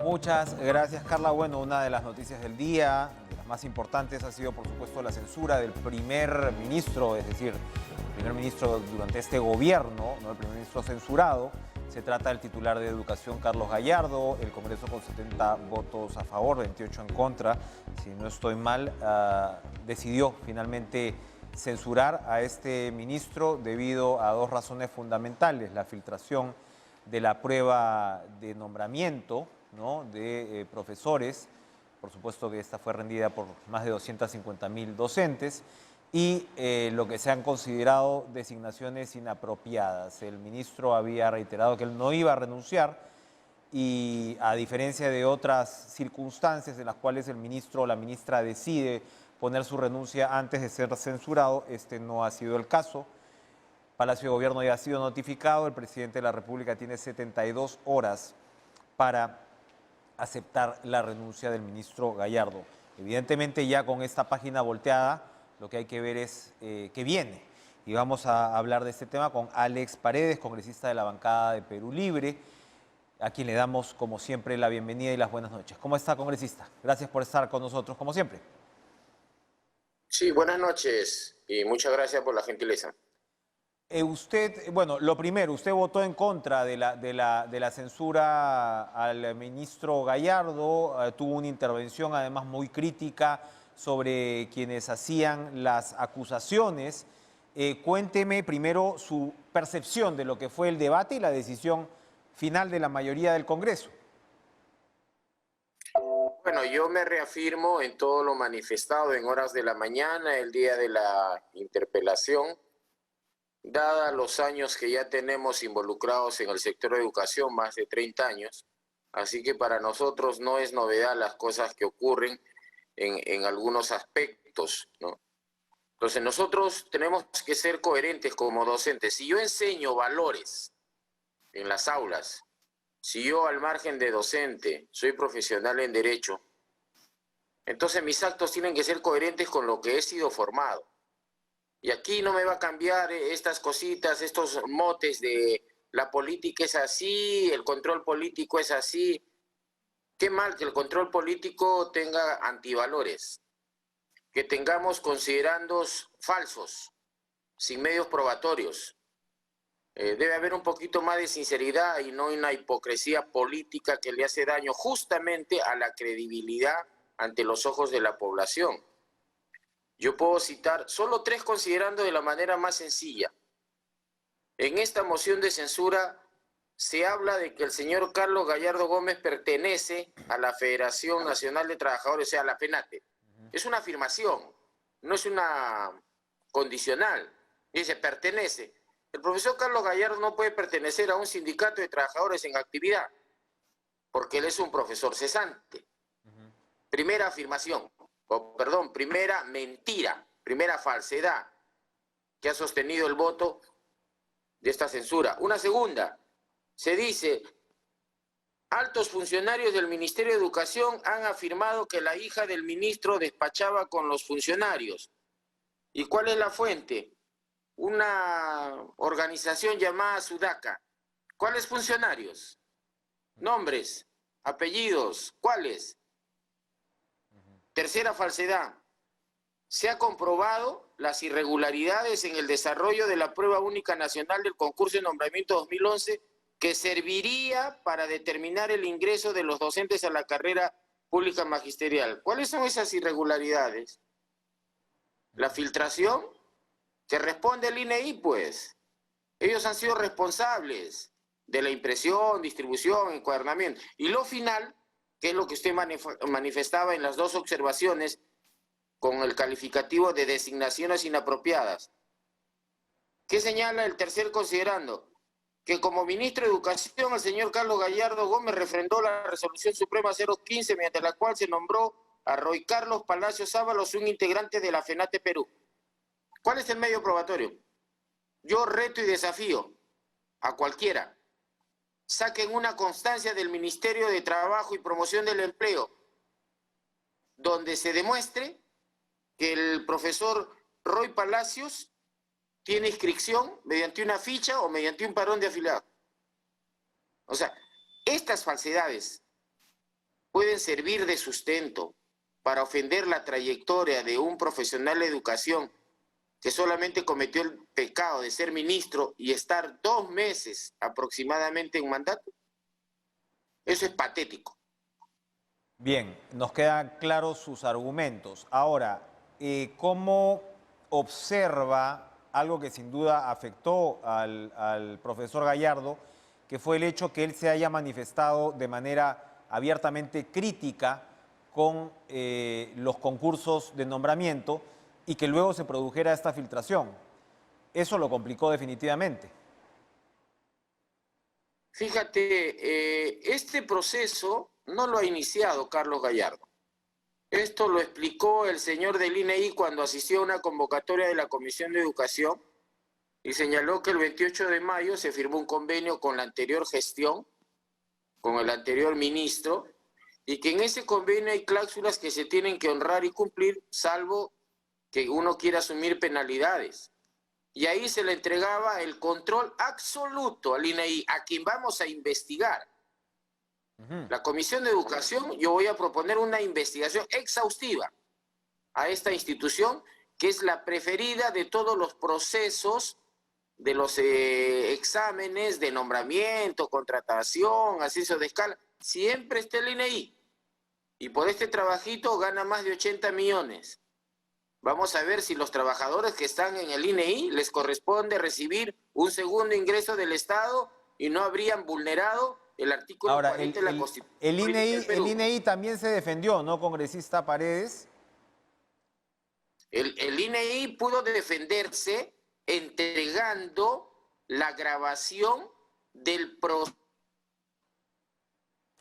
Muchas gracias, Carla. Bueno, una de las noticias del día, de las más importantes, ha sido, por supuesto, la censura del primer ministro, es decir, el primer ministro durante este gobierno, no el primer ministro censurado. Se trata del titular de Educación, Carlos Gallardo. El Congreso, con 70 votos a favor, 28 en contra, si no estoy mal, decidió finalmente censurar a este ministro debido a dos razones fundamentales: la filtración de la prueba de nombramiento, ¿no?, de profesores. Por supuesto que esta fue rendida por más de 250.000 docentes, y lo que se han considerado designaciones inapropiadas. El ministro había reiterado que él no iba a renunciar, y a diferencia de otras circunstancias en las cuales el ministro o la ministra decide poner su renuncia antes de ser censurado, este no ha sido el caso. Palacio de Gobierno ya ha sido notificado, el presidente de la República tiene 72 horas para aceptar la renuncia del ministro Gallardo. Evidentemente, ya con esta página volteada, lo que hay que ver es qué viene. Y vamos a hablar de este tema con Alex Paredes, congresista de la bancada de Perú Libre, a quien le damos, como siempre, la bienvenida y las buenas noches. ¿Cómo está, congresista? Gracias por estar con nosotros, como siempre. Sí, buenas noches y muchas gracias por la gentileza. Bueno, lo primero, usted votó en contra de la censura al ministro Gallardo. Tuvo una intervención además muy crítica sobre quienes hacían las acusaciones. Cuénteme primero su percepción de lo que fue el debate y la decisión final de la mayoría del Congreso. Bueno, yo me reafirmo en todo lo manifestado en horas de la mañana, el día de la interpelación. Dada los años que ya tenemos involucrados en el sector de educación, más de 30 años, así que para nosotros no es novedad las cosas que ocurren en algunos aspectos, ¿no? Entonces nosotros tenemos que ser coherentes como docentes. Si yo enseño valores en las aulas, si yo al margen de docente soy profesional en derecho, entonces mis actos tienen que ser coherentes con lo que he sido formado. Y aquí no me va a cambiar estas cositas, estos motes de la política es así, el control político es así. Qué mal que el control político tenga antivalores, que tengamos considerandos falsos, sin medios probatorios. Debe haber un poquito más de sinceridad y no una hipocresía política que le hace daño justamente a la credibilidad ante los ojos de la población. Yo puedo citar solo 3 considerando de la manera más sencilla. En esta moción de censura se habla de que el señor Carlos Gallardo Gómez pertenece a la Federación Nacional de Trabajadores, o sea, a la FENATE. Es una afirmación, no es una condicional. Dice, pertenece. El profesor Carlos Gallardo no puede pertenecer a un sindicato de trabajadores en actividad, porque él es un profesor cesante. Primera afirmación, primera mentira, primera falsedad que ha sostenido el voto de esta censura. Una segunda, se dice, altos funcionarios del Ministerio de Educación han afirmado que la hija del ministro despachaba con los funcionarios. ¿Y cuál es la fuente? Una organización llamada Sudaca. ¿Cuáles funcionarios? Nombres, apellidos, ¿cuáles? Tercera falsedad. Se ha comprobado las irregularidades en el desarrollo de la prueba única nacional del concurso de nombramiento 2011 que serviría para determinar el ingreso de los docentes a la carrera pública magisterial. ¿Cuáles son esas irregularidades? La filtración que responde el INEI, pues. Ellos han sido responsables de la impresión, distribución, encuadernamiento. Y lo final, que es lo que usted manifestaba en las 2 observaciones, con el calificativo de designaciones inapropiadas. ¿Qué señala el tercer considerando? Que como ministro de Educación, el señor Carlos Gallardo Gómez refrendó la Resolución Suprema 015, mediante la cual se nombró a Roy Carlos Palacios Ábalos, un integrante de la FENATE Perú. ¿Cuál es el medio probatorio? Yo reto y desafío a cualquiera. Saquen una constancia del Ministerio de Trabajo y Promoción del Empleo, donde se demuestre que el profesor Roy Palacios tiene inscripción mediante una ficha o mediante un padrón de afiliado. O sea, estas falsedades pueden servir de sustento para ofender la trayectoria de un profesional de educación que solamente cometió el pecado de ser ministro y estar 2 meses aproximadamente en mandato? Eso es patético. Bien, nos quedan claros sus argumentos. Ahora, ¿cómo observa algo que sin duda afectó al profesor Gallardo, que fue el hecho que él se haya manifestado de manera abiertamente crítica con los concursos de nombramiento y que luego se produjera esta filtración? Eso lo complicó definitivamente. Fíjate, este proceso no lo ha iniciado Carlos Gallardo. Esto lo explicó el señor del INEI cuando asistió a una convocatoria de la Comisión de Educación y señaló que el 28 de mayo se firmó un convenio con la anterior gestión, con el anterior ministro, y que en ese convenio hay cláusulas que se tienen que honrar y cumplir, salvo que uno quiera asumir penalidades. Y ahí se le entregaba el control absoluto al INEI, a quien vamos a investigar. La Comisión de Educación, yo voy a proponer una investigación exhaustiva a esta institución, que es la preferida de todos los procesos de los exámenes de nombramiento, contratación, ascenso de escala. Siempre está el INEI. Y por este trabajito gana más de 80 millones. Vamos a ver si los trabajadores que están en el INEI les corresponde recibir un segundo ingreso del Estado y no habrían vulnerado el artículo 40 de la Constitución. El INEI también se defendió, ¿no, congresista Paredes? El INEI pudo defenderse entregando la grabación del proceso.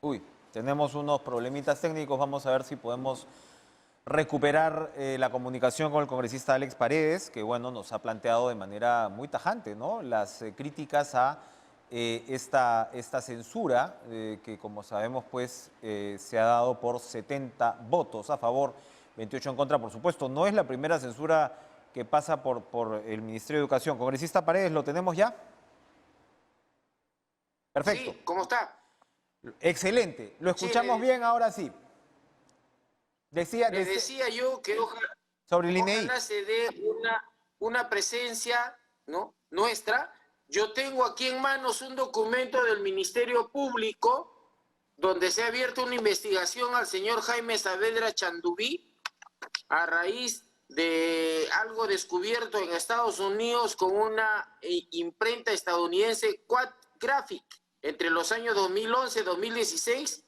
Uy, tenemos unos problemitas técnicos, vamos a ver si podemos recuperar la comunicación con el congresista Alex Paredes, que bueno, nos ha planteado de manera muy tajante, ¿no?, las críticas a esta censura que, como sabemos, pues se ha dado por 70 votos a favor, 28 en contra. Por supuesto, no es la primera censura que pasa por el Ministerio de Educación. Congresista Paredes, ¿lo tenemos ya? Perfecto. Sí, ¿cómo está? Excelente, lo escuchamos bien, ahora sí. Decía yo que sobre el INEI. Ojalá se dé una presencia, ¿no?, nuestra. Yo tengo aquí en manos un documento del Ministerio Público donde se ha abierto una investigación al señor Jaime Saavedra Chandubí a raíz de algo descubierto en Estados Unidos con una imprenta estadounidense Quad Graphic entre los años 2011 y 2016,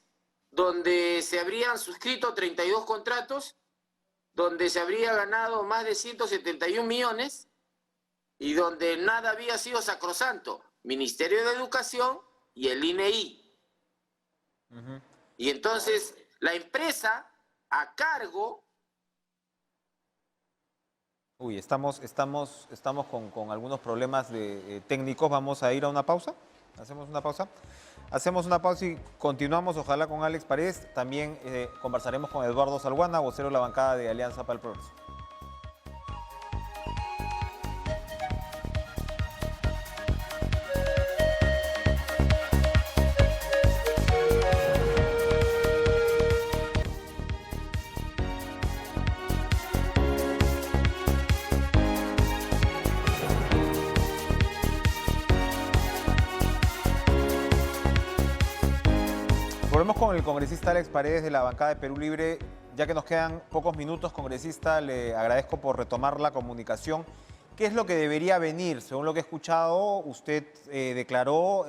donde se habrían suscrito 32 contratos, donde se habría ganado más de 171 millones y donde nada había sido sacrosanto, Ministerio de Educación y el INEI. Y entonces la empresa a cargo... Uy, estamos con algunos problemas técnicos. Vamos a ir a una pausa. Hacemos una pausa. Hacemos una pausa y continuamos, ojalá, con Alex Paredes. También conversaremos con Eduardo Salguana, vocero de la bancada de Alianza para el Progreso. Volvemos con el congresista Alex Paredes de la bancada de Perú Libre. Ya que nos quedan pocos minutos, congresista, le agradezco por retomar la comunicación. ¿Qué es lo que debería venir? Según lo que he escuchado, usted declaró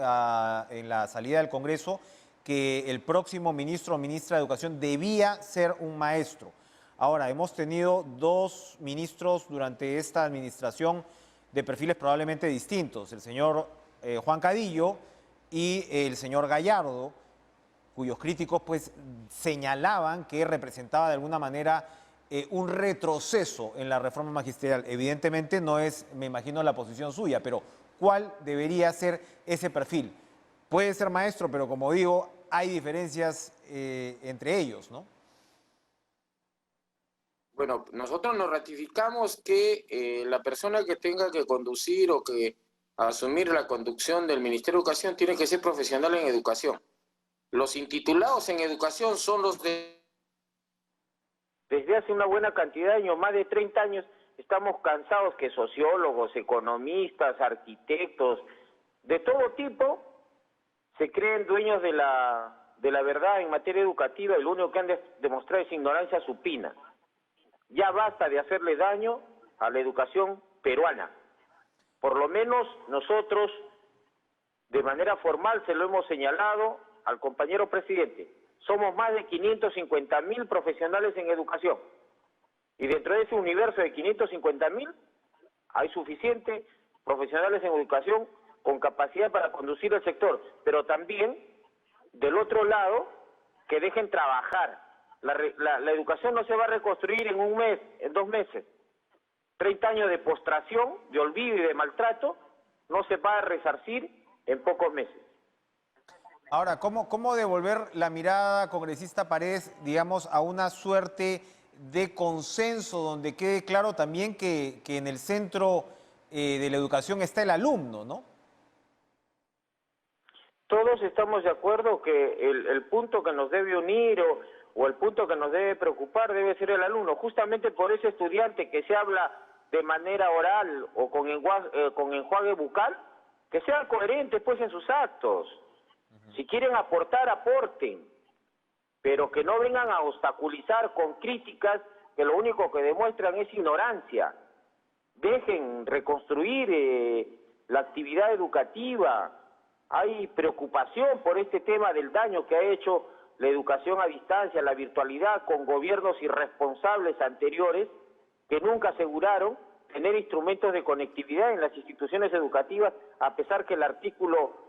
en la salida del Congreso que el próximo ministro o ministra de Educación debía ser un maestro. Ahora, hemos tenido dos ministros durante esta administración de perfiles probablemente distintos, el señor Juan Cadillo y el señor Gallardo, cuyos críticos pues señalaban que representaba de alguna manera un retroceso en la reforma magisterial. Evidentemente no es, me imagino, la posición suya, pero ¿cuál debería ser ese perfil? Puede ser maestro, pero como digo, hay diferencias entre ellos, ¿no? Bueno, nosotros nos ratificamos que la persona que tenga que conducir o que asumir la conducción del Ministerio de Educación tiene que ser profesional en educación. Los intitulados en educación son los de... Desde hace una buena cantidad de años, más de 30 años, estamos cansados que sociólogos, economistas, arquitectos, de todo tipo, se creen dueños de la verdad en materia educativa y lo único que han demostrado es ignorancia supina. Ya basta de hacerle daño a la educación peruana. Por lo menos nosotros, de manera formal, se lo hemos señalado al compañero presidente. Somos más de 550.000 profesionales en educación. Y dentro de ese universo de 550.000, hay suficientes profesionales en educación con capacidad para conducir el sector. Pero también, del otro lado, que dejen trabajar. La educación no se va a reconstruir en un mes, en 2 meses. 30 años de postración, de olvido y de maltrato, no se va a resarcir en pocos meses. Ahora, ¿cómo devolver la mirada, congresista Paredes, digamos, a una suerte de consenso donde quede claro también que en el centro de la educación está el alumno, ¿no? Todos estamos de acuerdo que el punto que nos debe unir o el punto que nos debe preocupar debe ser el alumno, justamente por ese estudiante que se habla de manera oral o con enjuague bucal, que sean coherentes pues en sus actos. Si quieren aportar, aporten, pero que no vengan a obstaculizar con críticas que lo único que demuestran es ignorancia. Dejen reconstruir la actividad educativa. Hay preocupación por este tema del daño que ha hecho la educación a distancia, la virtualidad, con gobiernos irresponsables anteriores que nunca aseguraron tener instrumentos de conectividad en las instituciones educativas, a pesar que el artículo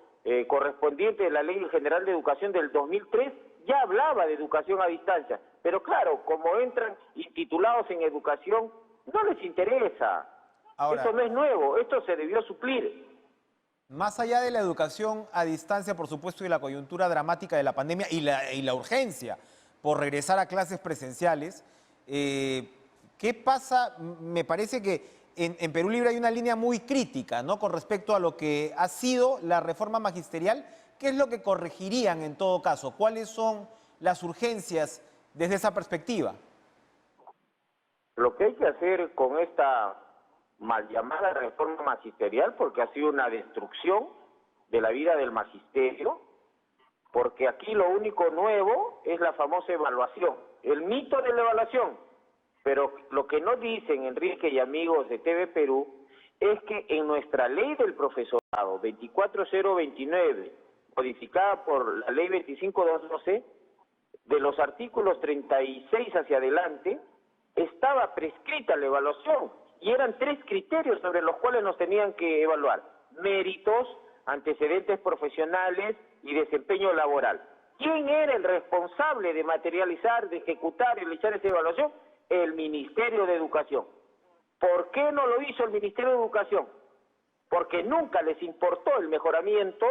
correspondiente de la Ley General de Educación del 2003 ya hablaba de educación a distancia. Pero claro, como entran intitulados en educación, no les interesa. Ahora, esto no es nuevo, esto se debió suplir. Más allá de la educación a distancia, por supuesto, y la coyuntura dramática de la pandemia y la urgencia por regresar a clases presenciales, ¿qué pasa? Me parece que en Perú Libre hay una línea muy crítica, ¿no?, con respecto a lo que ha sido la reforma magisterial. ¿Qué es lo que corregirían en todo caso? ¿Cuáles son las urgencias desde esa perspectiva? Lo que hay que hacer con esta mal llamada reforma magisterial, porque ha sido una destrucción de la vida del magisterio, porque aquí lo único nuevo es la famosa evaluación, el mito de la evaluación. Pero lo que no dicen Enrique y amigos de TV Perú es que en nuestra ley del profesorado 24029, modificada por la ley 25212, de los artículos 36 hacia adelante, estaba prescrita la evaluación y eran 3 criterios sobre los cuales nos tenían que evaluar: méritos, antecedentes profesionales y desempeño laboral. ¿Quién era el responsable de materializar, de ejecutar y realizar esa evaluación? El Ministerio de Educación. ¿Por qué no lo hizo el Ministerio de Educación? Porque nunca les importó el mejoramiento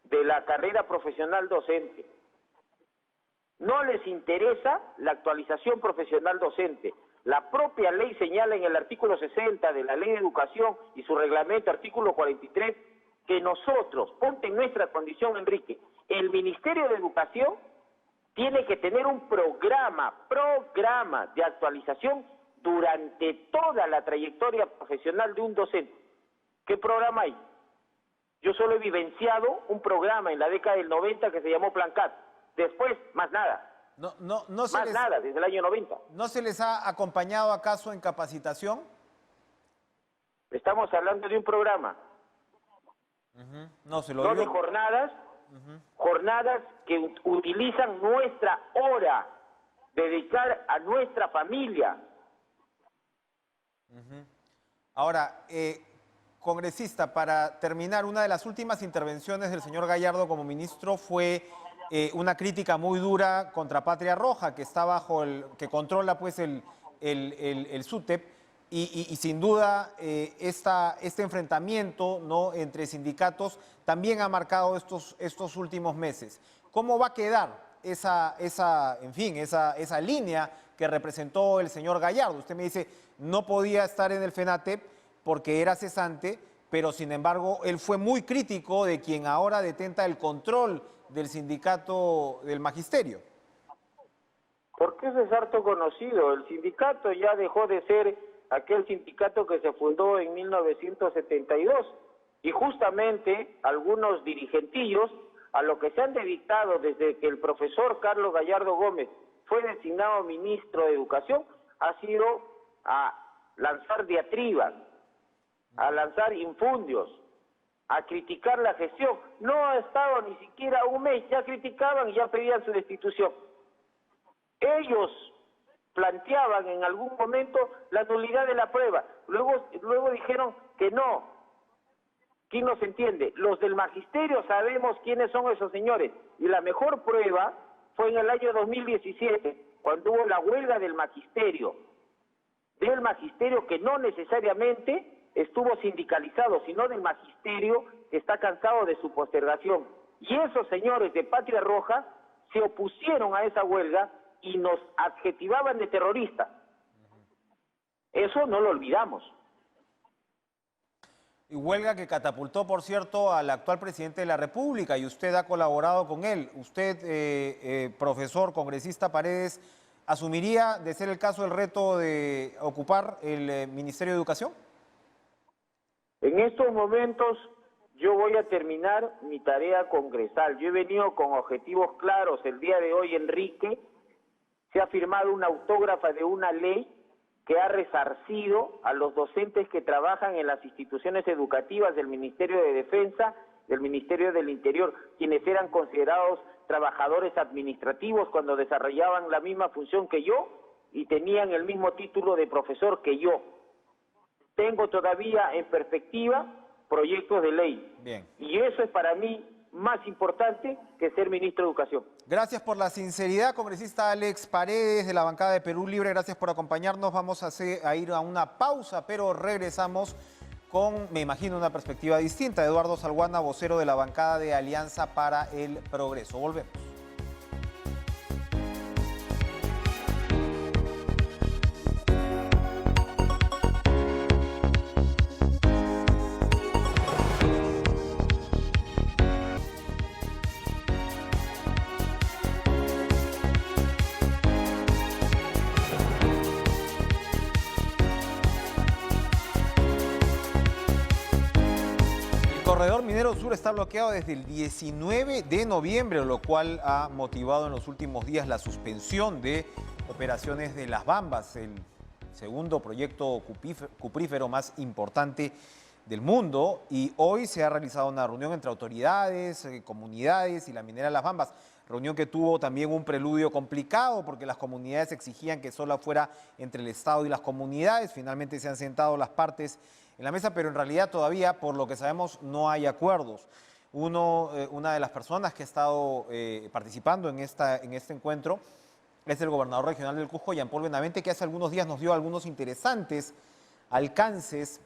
de la carrera profesional docente. No les interesa la actualización profesional docente. La propia ley señala en el artículo 60 de la Ley de Educación y su reglamento, artículo 43, que nosotros, ponte en nuestra condición, Enrique, el Ministerio de Educación tiene que tener un programa de actualización durante toda la trayectoria profesional de un docente. ¿Qué programa hay? Yo solo he vivenciado un programa en la década del 90 que se llamó Plancat. Después, más nada. Nada, desde el año 90. ¿No se les ha acompañado acaso en capacitación? Estamos hablando de un programa. No se lo digo. No de jornadas, jornadas que utilizan nuestra hora de dedicar a nuestra familia. Ahora, congresista, para terminar, una de las últimas intervenciones del señor Gallardo como ministro fue una crítica muy dura contra Patria Roja, que está que controla pues el SUTEP, y sin duda este enfrentamiento, ¿no?, entre sindicatos también ha marcado estos últimos meses. ¿Cómo va a quedar esa línea que representó el señor Gallardo? Usted me dice, no podía estar en el FENATEP porque era cesante, pero sin embargo él fue muy crítico de quien ahora detenta el control del sindicato del magisterio. Porque eso es harto conocido. El sindicato ya dejó de ser aquel sindicato que se fundó en 1972 y justamente algunos dirigentillos a lo que se han dedicado desde que el profesor Carlos Gallardo Gómez fue designado ministro de Educación ha sido a lanzar diatribas, a lanzar infundios, a criticar la gestión. No ha estado ni siquiera un mes, ya criticaban y ya pedían su destitución. Ellos planteaban en algún momento la nulidad de la prueba, luego dijeron que no. ¿Quién nos entiende? Los del magisterio sabemos quiénes son esos señores, y la mejor prueba fue en el año 2017, cuando hubo la huelga del magisterio que no necesariamente estuvo sindicalizado, sino del magisterio que está cansado de su postergación. Y esos señores de Patria Roja se opusieron a esa huelga y nos adjetivaban de terroristas. Eso no lo olvidamos. Y huelga que catapultó, por cierto, al actual presidente de la República, y usted ha colaborado con él. Usted, profesor, congresista Paredes, ¿asumiría, de ser el caso, el reto de ocupar el Ministerio de Educación? En estos momentos yo voy a terminar mi tarea congresal. Yo he venido con objetivos claros. El día de hoy, Enrique, se ha firmado una autógrafa de una ley que ha resarcido a los docentes que trabajan en las instituciones educativas del Ministerio de Defensa, del Ministerio del Interior, quienes eran considerados trabajadores administrativos cuando desarrollaban la misma función que yo y tenían el mismo título de profesor que yo. Tengo todavía en perspectiva proyectos de ley. Bien. Y eso es para mí más importante que ser ministro de Educación. Gracias por la sinceridad, congresista Alex Paredes, de la bancada de Perú Libre. Gracias por acompañarnos. Vamos a ir a una pausa, pero regresamos con, me imagino, una perspectiva distinta. Eduardo Salguana, vocero de la bancada de Alianza para el Progreso. Volvemos. El corredor minero sur está bloqueado desde el 19 de noviembre, lo cual ha motivado en los últimos días la suspensión de operaciones de Las Bambas, el segundo proyecto cuprífero más importante del mundo. Y hoy se ha realizado una reunión entre autoridades, comunidades y la minera Las Bambas. Reunión que tuvo también un preludio complicado porque las comunidades exigían que solo fuera entre el Estado y las comunidades. Finalmente se han sentado las partes en la mesa, pero en realidad todavía, por lo que sabemos, no hay acuerdos. Una de las personas que ha estado participando en este encuentro es el gobernador regional del Cusco, Jean Paul Benavente, que hace algunos días nos dio algunos interesantes alcances,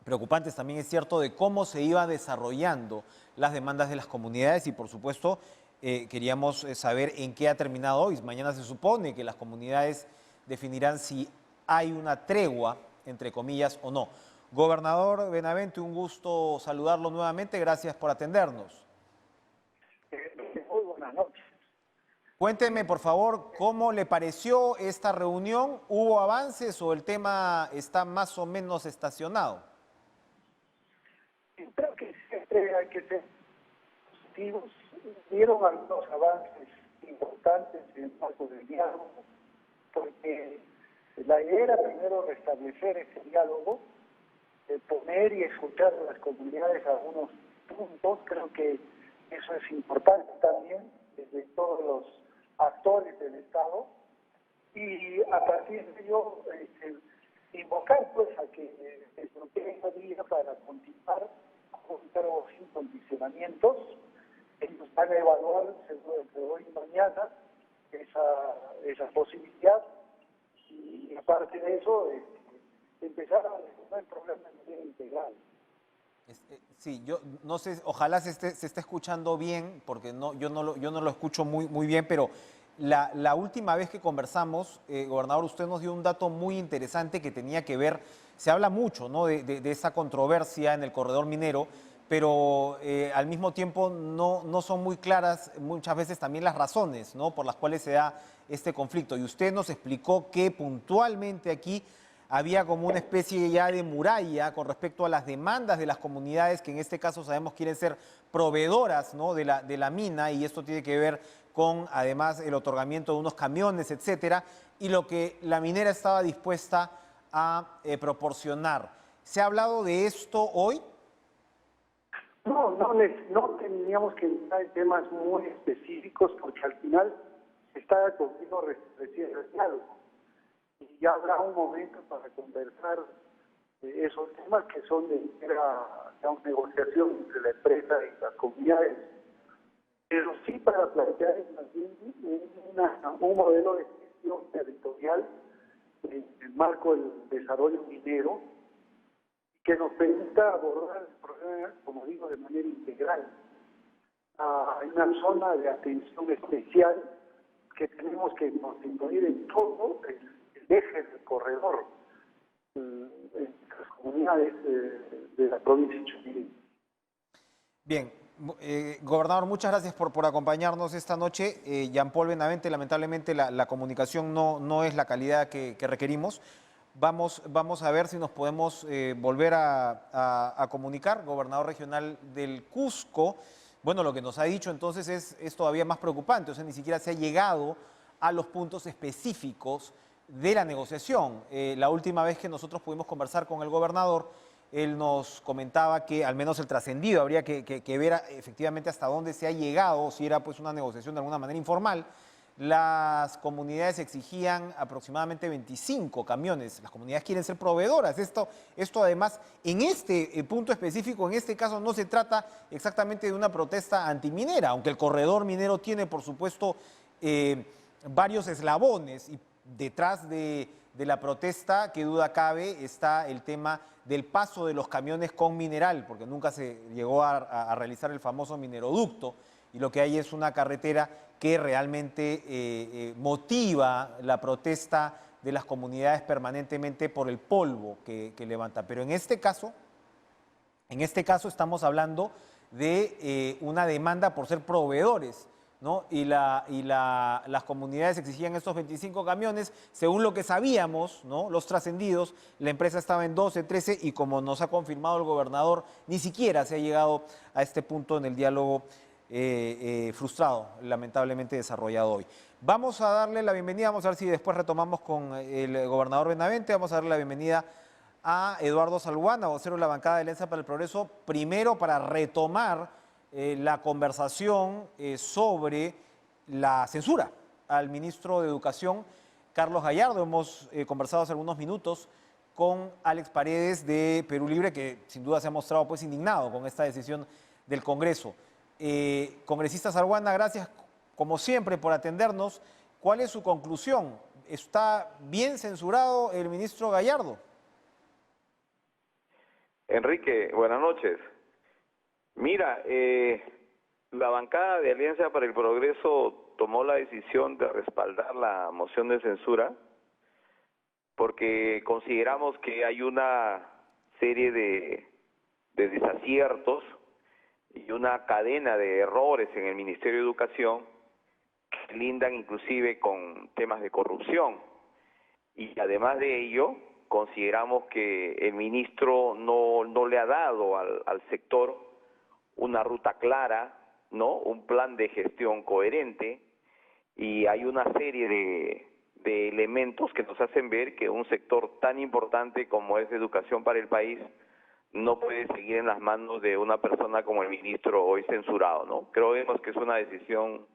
preocupantes también es cierto, de cómo se iban desarrollando las demandas de las comunidades y, por supuesto, queríamos saber en qué ha terminado hoy. Mañana se supone que las comunidades definirán si hay una tregua, entre comillas, o no. Gobernador Benavente, un gusto saludarlo nuevamente. Gracias por atendernos. Muy buenas noches. Cuénteme, por favor, cómo le pareció esta reunión. ¿Hubo avances o el tema está más o menos estacionado? Creo que siempre hay que ser positivos. Dieron algunos avances importantes en el marco del diálogo, porque la idea era primero restablecer ese diálogo, poner y escuchar a las comunidades algunos puntos. Creo que eso es importante también desde todos los actores del Estado, y a partir de ello invocar pues a que se bloquee esa vía para continuar con cargos sin condicionamientos. Ellos van a evaluar seguro entre hoy y mañana esa posibilidad, y aparte de eso empezar a resolver el problema de manera integral. Sí, yo no sé, ojalá se esté escuchando bien, porque yo no lo escucho muy bien, pero la última vez que conversamos, gobernador, usted nos dio un dato muy interesante que tenía que ver, se habla mucho, ¿no?, de esa controversia en el corredor minero, pero al mismo tiempo no son muy claras muchas veces también las razones, ¿no?, por las cuales se da este conflicto. Y usted nos explicó que puntualmente aquí había como una especie ya de muralla con respecto a las demandas de las comunidades, que en este caso sabemos quieren ser proveedoras, ¿no?, de la mina, y esto tiene que ver con además el otorgamiento de unos camiones, etcétera, y lo que la minera estaba dispuesta a proporcionar. ¿Se ha hablado de esto hoy? No teníamos que entrar en temas muy específicos porque al final se está conmigo recién el diálogo y ya habrá un momento para conversar esos temas que son de una negociación entre la empresa y las comunidades, pero sí para plantear también un modelo de gestión territorial en el marco del desarrollo minero que nos permita abordar el problema, como digo, de manera integral. Hay una zona de atención especial que tenemos que constituir en todo el eje del corredor en las comunidades de la provincia de Chuquibamba. Bien, gobernador, muchas gracias por acompañarnos esta noche. Jean Paul Benavente, lamentablemente la comunicación no es la calidad que requerimos. Vamos a ver si nos podemos volver a comunicar. Gobernador regional del Cusco, bueno, lo que nos ha dicho entonces es todavía más preocupante, o sea, ni siquiera se ha llegado a los puntos específicos de la negociación. La última vez que nosotros pudimos conversar con el gobernador, él nos comentaba que al menos el trascendido habría que ver efectivamente hasta dónde se ha llegado, si era pues una negociación de alguna manera informal. Las comunidades exigían aproximadamente 25 camiones. Las comunidades quieren ser proveedoras. Esto además, en este punto específico, en este caso, no se trata exactamente de una protesta antiminera, aunque el corredor minero tiene, por supuesto, varios eslabones. Y detrás de la protesta, qué duda cabe, está el tema del paso de los camiones con mineral, porque nunca se llegó a realizar el famoso mineroducto, y lo que hay es una carretera que realmente motiva la protesta de las comunidades permanentemente por el polvo que levanta. Pero en este caso estamos hablando de una demanda por ser proveedores, ¿no? Y las comunidades exigían estos 25 camiones, según lo que sabíamos, ¿no?, los trascendidos, la empresa estaba en 12, 13, y como nos ha confirmado el gobernador, ni siquiera se ha llegado a este punto en el diálogo frustrado, lamentablemente desarrollado hoy. Vamos a darle la bienvenida, vamos a ver si después retomamos con el gobernador Benavente, vamos a darle la bienvenida a Eduardo Salguana, vocero de la bancada de Alianza para el Progreso, primero para retomar la conversación sobre la censura al ministro de Educación, Carlos Gallardo. Hemos conversado hace algunos minutos con Alex Paredes de Perú Libre, que sin duda se ha mostrado pues indignado con esta decisión del Congreso. Congresista Salguana, gracias como siempre por atendernos. ¿Cuál es su conclusión? ¿Está bien censurado el ministro Gallardo? Enrique, buenas noches. Mira, la bancada de Alianza para el Progreso tomó la decisión de respaldar la moción de censura porque consideramos que hay una serie de desaciertos y una cadena de errores en el Ministerio de Educación que lindan inclusive con temas de corrupción. Y además de ello, consideramos que el ministro no le ha dado al sector una ruta clara, ¿no?, un plan de gestión coherente, y hay una serie de elementos que nos hacen ver que un sector tan importante como es educación para el país no puede seguir en las manos de una persona como el ministro hoy censurado, ¿no? Creemos que es una decisión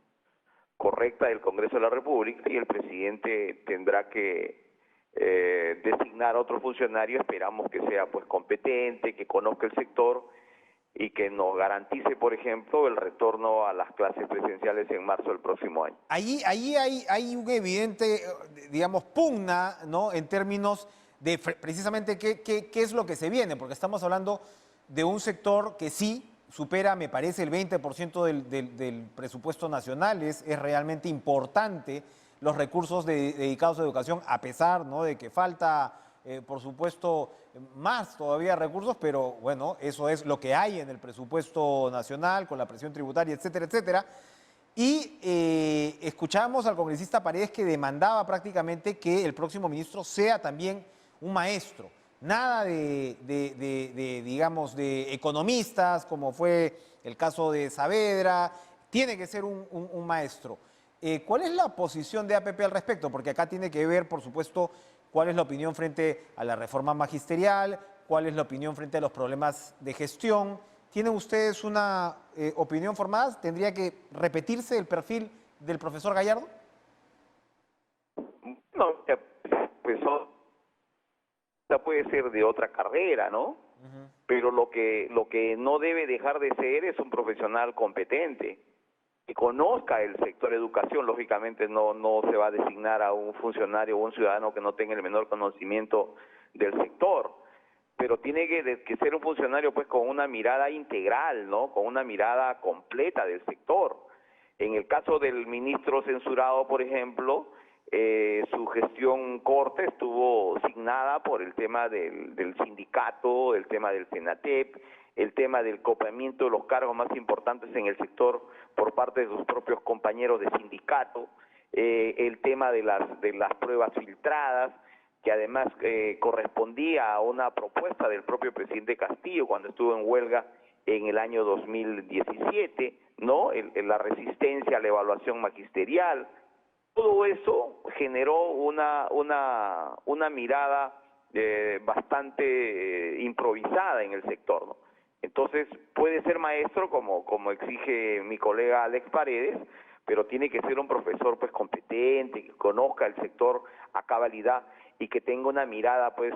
correcta del Congreso de la República y el presidente tendrá que designar a otro funcionario. Esperamos que sea pues competente, que conozca el sector y que nos garantice, por ejemplo, el retorno a las clases presenciales en marzo del próximo año. Ahí hay un evidente, digamos, pugna, ¿no?, en términos de precisamente qué es lo que se viene, porque estamos hablando de un sector que sí supera, me parece, el 20% del presupuesto nacional. Es realmente importante los recursos dedicados a educación, a pesar, ¿no?, de que falta por supuesto, más todavía recursos, pero bueno, eso es lo que hay en el presupuesto nacional, con la presión tributaria, etcétera, etcétera. Y escuchamos al congresista Paredes que demandaba prácticamente que el próximo ministro sea también un maestro. Nada digamos, de economistas, como fue el caso de Saavedra, tiene que ser un maestro. ¿Cuál es la posición de APP al respecto? Porque acá tiene que ver, por supuesto, cuál es la opinión frente a la reforma magisterial, cuál es la opinión frente a los problemas de gestión. ¿Tienen ustedes una opinión formada? ¿Tendría que repetirse el perfil del profesor Gallardo? No, pues puede ser de otra carrera, ¿no? Pero lo que no debe dejar de ser es un profesional competente, que conozca el sector educación. Lógicamente no se va a designar a un funcionario o un ciudadano que no tenga el menor conocimiento del sector, pero tiene que ser un funcionario pues con una mirada integral, ¿no? Con una mirada completa del sector. En el caso del ministro censurado, por ejemplo, su gestión corta estuvo signada por el tema del sindicato, el tema del CENATEP, el tema del copamiento de los cargos más importantes en el sector por parte de sus propios compañeros de sindicato, el tema de las pruebas filtradas, que además correspondía a una propuesta del propio presidente Castillo cuando estuvo en huelga en el año 2017, ¿no? La resistencia a la evaluación magisterial. Todo eso generó una mirada bastante improvisada en el sector, ¿no? Entonces puede ser maestro como exige mi colega Alex Paredes, pero tiene que ser un profesor pues competente, que conozca el sector a cabalidad y que tenga una mirada pues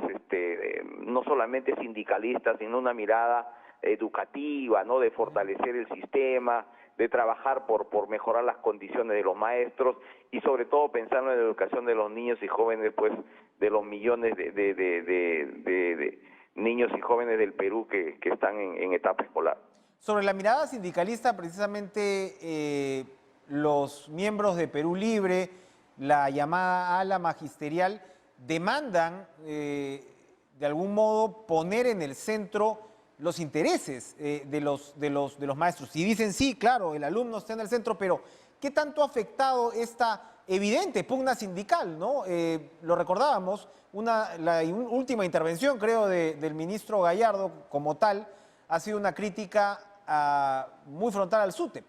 no solamente sindicalista, sino una mirada educativa, ¿no? De fortalecer el sistema, de trabajar por mejorar las condiciones de los maestros y sobre todo pensando en la educación de los niños y jóvenes, pues de los millones de niños y jóvenes del Perú que están en etapa escolar. Sobre la mirada sindicalista, precisamente los miembros de Perú Libre, la llamada ala magisterial, demandan de algún modo poner en el centro los intereses de los maestros. Y dicen, sí, claro, el alumno está en el centro, pero ¿qué tanto ha afectado esta evidente pugna sindical, ¿no? Lo recordábamos, la última intervención, creo, del ministro Gallardo como tal, ha sido una crítica muy frontal al SUTEP.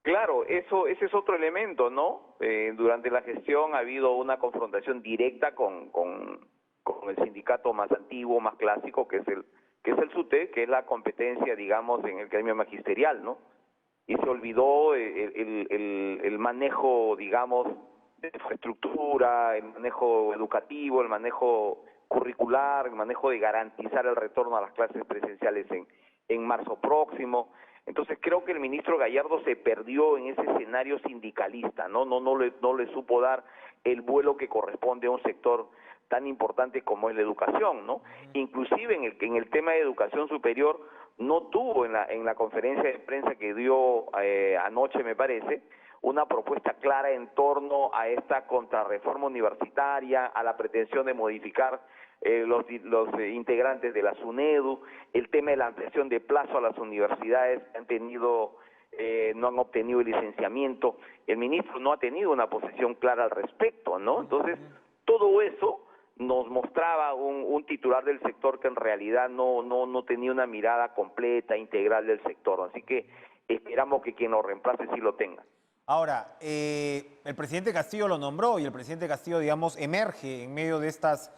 Claro, ese es otro elemento, ¿no? Durante la gestión ha habido una confrontación directa con el sindicato más antiguo, más clásico, que es el SUTEP, que es la competencia, digamos, en el gremio magisterial, ¿no? Y se olvidó el manejo, digamos, de infraestructura, el manejo educativo, el manejo curricular, el manejo de garantizar el retorno a las clases presenciales en marzo próximo. Entonces creo que el ministro Gallardo se perdió en ese escenario sindicalista, ¿no? No le supo dar el vuelo que corresponde a un sector tan importante como es la educación, ¿no? Inclusive en el tema de educación superior no tuvo en la conferencia de prensa que dio anoche, me parece, una propuesta clara en torno a esta contrarreforma universitaria, a la pretensión de modificar los integrantes de la SUNEDU, el tema de la ampliación de plazo a las universidades que no han obtenido el licenciamiento. El ministro no ha tenido una posición clara al respecto, ¿no? Entonces, todo eso nos mostraba un titular del sector que en realidad no tenía una mirada completa, integral del sector. Así que esperamos que quien lo reemplace sí lo tenga. Ahora, el presidente Castillo lo nombró y el presidente Castillo, digamos, emerge en medio de estas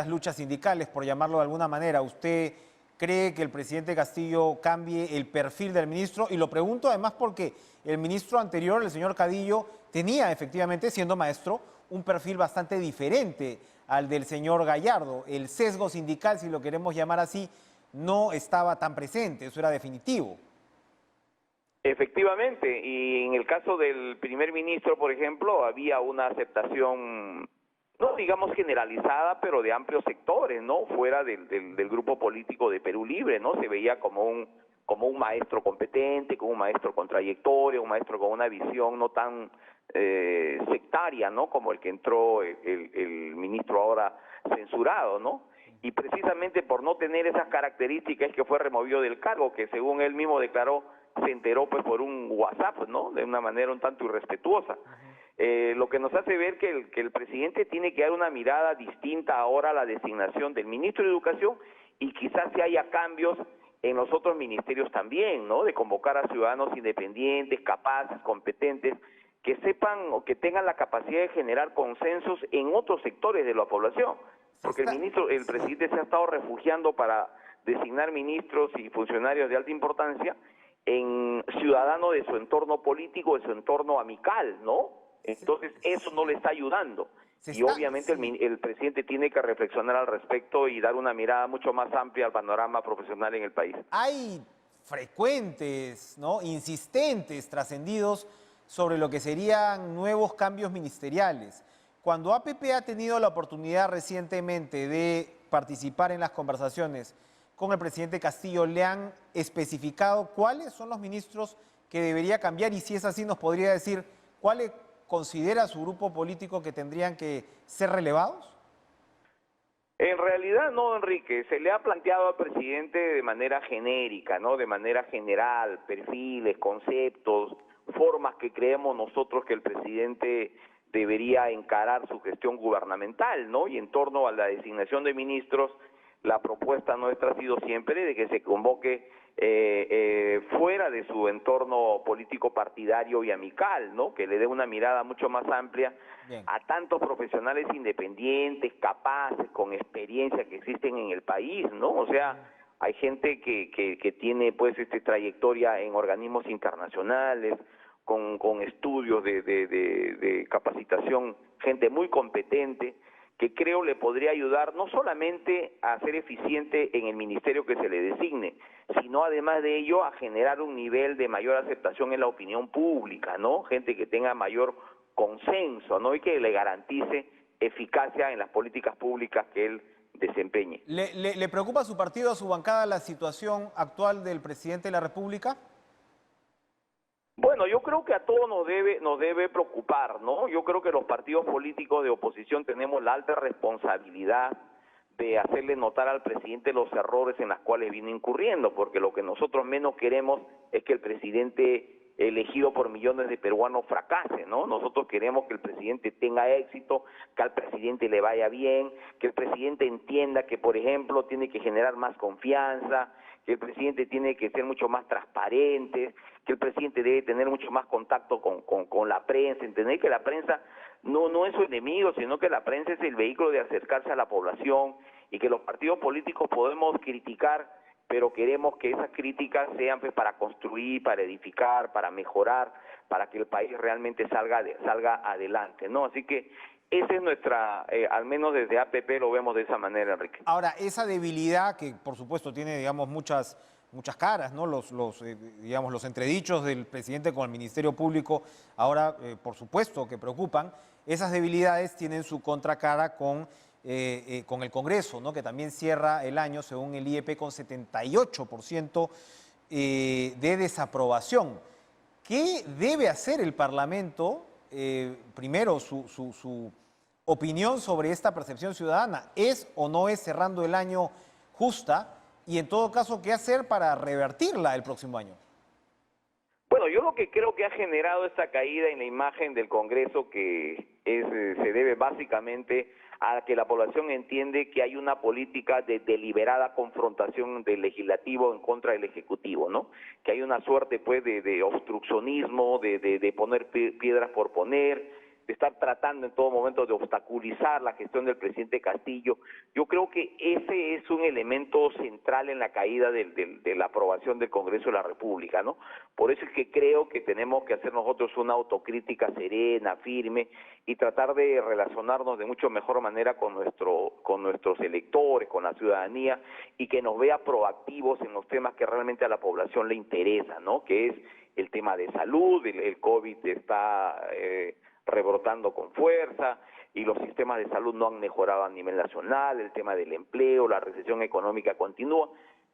luchas sindicales, por llamarlo de alguna manera. ¿Usted cree que el presidente Castillo cambie el perfil del ministro? Y lo pregunto además porque el ministro anterior, el señor Cadillo, tenía efectivamente, siendo maestro, un perfil bastante diferente al del señor Gallardo. El sesgo sindical, si lo queremos llamar así, no estaba tan presente, eso era definitivo. Efectivamente, y en el caso del primer ministro, por ejemplo, había una aceptación, no digamos generalizada, pero de amplios sectores, ¿no? Fuera del grupo político de Perú Libre, ¿no? Se veía como como un maestro competente, como un maestro con trayectoria, un maestro con una visión no tan sectaria, ¿no? Como el que entró el ministro ahora censurado, ¿no? Y precisamente por no tener esas características es que fue removido del cargo, que según él mismo declaró, se enteró pues por un WhatsApp, ¿no? De una manera un tanto irrespetuosa. Lo que nos hace ver que el presidente tiene que dar una mirada distinta ahora a la designación del ministro de Educación y quizás si haya cambios en los otros ministerios también, ¿no? De convocar a ciudadanos independientes, capaces, competentes, que sepan o que tengan la capacidad de generar consensos en otros sectores de la población. Porque el presidente se ha estado refugiando para designar ministros y funcionarios de alta importancia en ciudadanos de su entorno político, de su entorno amical, ¿no? Entonces eso no le está ayudando. Y obviamente el presidente tiene que reflexionar al respecto y dar una mirada mucho más amplia al panorama profesional en el país. Hay frecuentes, ¿no?, insistentes, trascendidos sobre lo que serían nuevos cambios ministeriales. Cuando APP ha tenido la oportunidad recientemente de participar en las conversaciones con el presidente Castillo, ¿le han especificado cuáles son los ministros que debería cambiar? Y si es así, ¿nos podría decir cuáles considera su grupo político que tendrían que ser relevados? En realidad no, Enrique, se le ha planteado al presidente de manera genérica, ¿no? De manera general, perfiles, conceptos, formas que creemos nosotros que el presidente debería encarar su gestión gubernamental, ¿no? Y en torno a la designación de ministros, la propuesta nuestra ha sido siempre de que se convoque fuera de su entorno político partidario y amical, ¿no? Que le dé una mirada mucho más amplia a tantos profesionales independientes, capaces, con experiencia que existen en el país, ¿no? O sea, hay gente que tiene pues trayectoria en organismos internacionales, con estudios de capacitación, gente muy competente, que creo le podría ayudar no solamente a ser eficiente en el ministerio que se le designe, sino además de ello a generar un nivel de mayor aceptación en la opinión pública, ¿no? Gente que tenga mayor consenso, ¿no? Y que le garantice eficacia en las políticas públicas que él desempeñe. ¿Le preocupa a su partido, a su bancada, la situación actual del presidente de la República? Bueno, yo creo que a todos nos debe preocupar, ¿no? Yo creo que los partidos políticos de oposición tenemos la alta responsabilidad de hacerle notar al presidente los errores en los cuales viene incurriendo, porque lo que nosotros menos queremos es que el presidente elegido por millones de peruanos fracase, ¿no? Nosotros queremos que el presidente tenga éxito, que al presidente le vaya bien, que el presidente entienda que, por ejemplo, tiene que generar más confianza, que el presidente tiene que ser mucho más transparente, que el presidente debe tener mucho más contacto con la prensa, entender que la prensa no es su enemigo, sino que la prensa es el vehículo de acercarse a la población y que los partidos políticos podemos criticar, pero queremos que esas críticas sean pues, para construir, para edificar, para mejorar, para que el país realmente salga adelante, ¿no? Así que esa es nuestra, al menos desde APP lo vemos de esa manera, Enrique. Ahora, esa debilidad que por supuesto tiene, digamos, muchas caras, ¿no? Digamos, los entredichos del presidente con el Ministerio Público ahora, por supuesto, que preocupan. Esas debilidades tienen su contracara con el Congreso, ¿no? Que también cierra el año, según el IEP, con 78% de desaprobación. ¿Qué debe hacer el Parlamento? Primero, su opinión sobre esta percepción ciudadana. ¿Es o no es cerrando el año justa? Y en todo caso, ¿qué hacer para revertirla el próximo año? Bueno, yo lo que creo que ha generado esta caída en la imagen del Congreso se debe básicamente a que la población entiende que hay una política de deliberada confrontación del legislativo en contra del ejecutivo, ¿no? Que hay una suerte pues de obstruccionismo, de poner piedras por poner, de estar tratando en todo momento de obstaculizar la gestión del presidente Castillo. Yo creo que ese es un elemento central en la caída de la aprobación del Congreso de la República, ¿no? Por eso es que creo que tenemos que hacer nosotros una autocrítica serena, firme, y tratar de relacionarnos de mucho mejor manera con nuestros electores, con la ciudadanía, y que nos vea proactivos en los temas que realmente a la población le interesan, ¿no? Que es el tema de salud, el COVID está rebrotando con fuerza y los sistemas de salud no han mejorado a nivel nacional, el tema del empleo, la recesión económica continúa,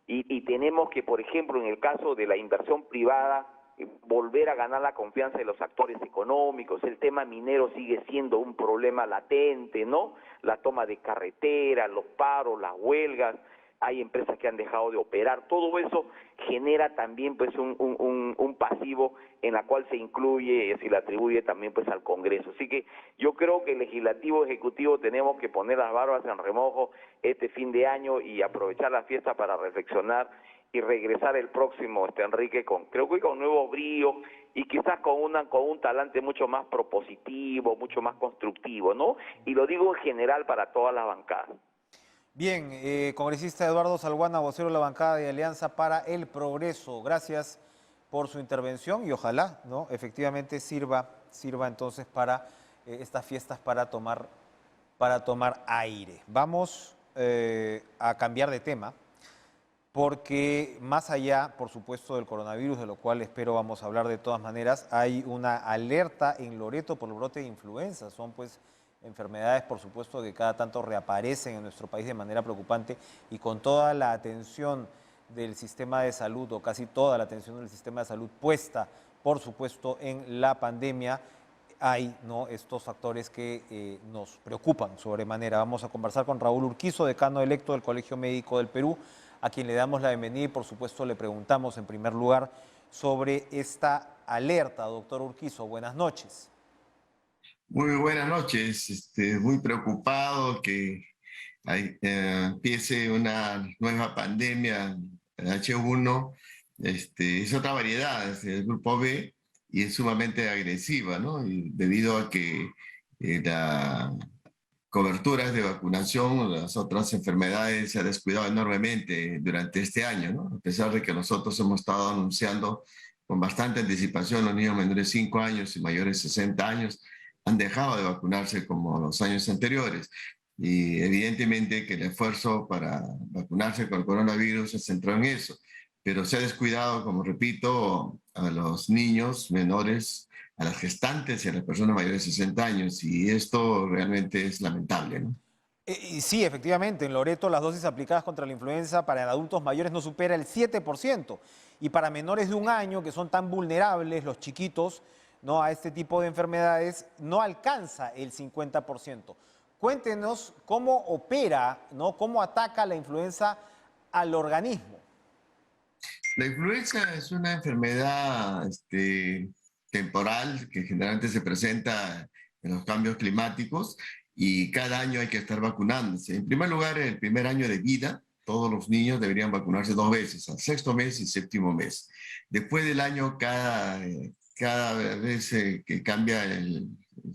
y tenemos que, por ejemplo, en el caso de la inversión privada, volver a ganar la confianza de los actores económicos. El tema minero sigue siendo un problema latente, ¿no? La toma de carreteras, los paros, las huelgas, hay empresas que han dejado de operar, todo eso genera también pues un pasivo en la cual se incluye, se le atribuye también pues al Congreso. Así que yo creo que el Legislativo, Ejecutivo tenemos que poner las barbas en remojo este fin de año y aprovechar la fiesta para reflexionar y regresar el próximo, Enrique, creo que con nuevo brío y quizás con un talante mucho más propositivo, mucho más constructivo, ¿no? Y lo digo en general para todas las bancadas. Bien, congresista Eduardo Salguana, vocero de la bancada de Alianza para el Progreso. Gracias por su intervención y ojalá, ¿no?, efectivamente sirva entonces para estas fiestas para tomar aire. Vamos a cambiar de tema, porque más allá, por supuesto, del coronavirus, de lo cual espero vamos a hablar de todas maneras, hay una alerta en Loreto por el brote de influenza. Son pues enfermedades, por supuesto, que cada tanto reaparecen en nuestro país de manera preocupante, y con toda la atención del sistema de salud, o casi toda la atención del sistema de salud puesta, por supuesto, en la pandemia, hay, ¿no?, estos factores que nos preocupan sobremanera. Vamos a conversar con Raúl Urquizo, decano electo del Colegio Médico del Perú, a quien le damos la bienvenida y, por supuesto, le preguntamos en primer lugar sobre esta alerta. Doctor Urquizo, buenas noches. Muy buenas noches, muy preocupado que empiece una nueva pandemia, el H1, es otra variedad, es el grupo B y es sumamente agresiva, ¿no? Y debido a que la cobertura de vacunación, las otras enfermedades se ha descuidado enormemente durante este año, ¿no? A pesar de que nosotros hemos estado anunciando con bastante anticipación los niños menores de 5 años y mayores de 60 años, han dejado de vacunarse como los años anteriores. Y evidentemente que el esfuerzo para vacunarse con el coronavirus se centró en eso, pero se ha descuidado, como repito, a los niños menores, a las gestantes y a las personas mayores de 60 años, y esto realmente es lamentable, ¿no? Sí, efectivamente, en Loreto las dosis aplicadas contra la influenza para adultos mayores no supera el 7%, y para menores de 1 año, que son tan vulnerables, los chiquitos, ¿no?, a este tipo de enfermedades, no alcanza el 50%. Cuéntenos cómo opera, ¿no?, cómo ataca la influenza al organismo. La influenza es una enfermedad temporal que generalmente se presenta en los cambios climáticos y cada año hay que estar vacunándose. En primer lugar, el primer año de vida, todos los niños deberían vacunarse 2 veces, al 6º mes y 7º mes. Después del año, cada vez que cambia el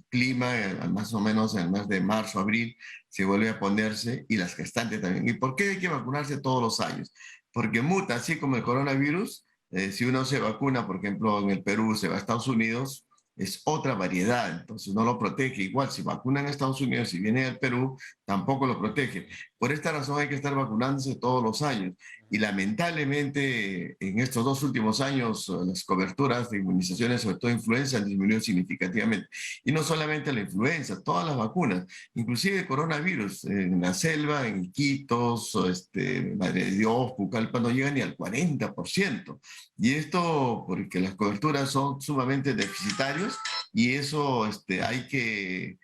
clima, más o menos en el mes de marzo, abril, se vuelve a ponerse, y las gestantes también. ¿Y por qué hay que vacunarse todos los años? Porque muta, así como el coronavirus. Si uno se vacuna, por ejemplo, en el Perú, se va a Estados Unidos, es otra variedad, entonces no lo protege. Igual, si vacunan en Estados Unidos y viene al Perú, tampoco lo protege. Por esta razón hay que estar vacunándose todos los años. Y lamentablemente, en estos 2 últimos años, las coberturas de inmunizaciones, sobre todo influenza, han disminuido significativamente. Y no solamente la influenza, todas las vacunas, inclusive el coronavirus, en la selva, en Iquitos, Madre de Dios, Pucallpa, no llega ni al 40%. Y esto porque las coberturas son sumamente deficitarias, y eso hay que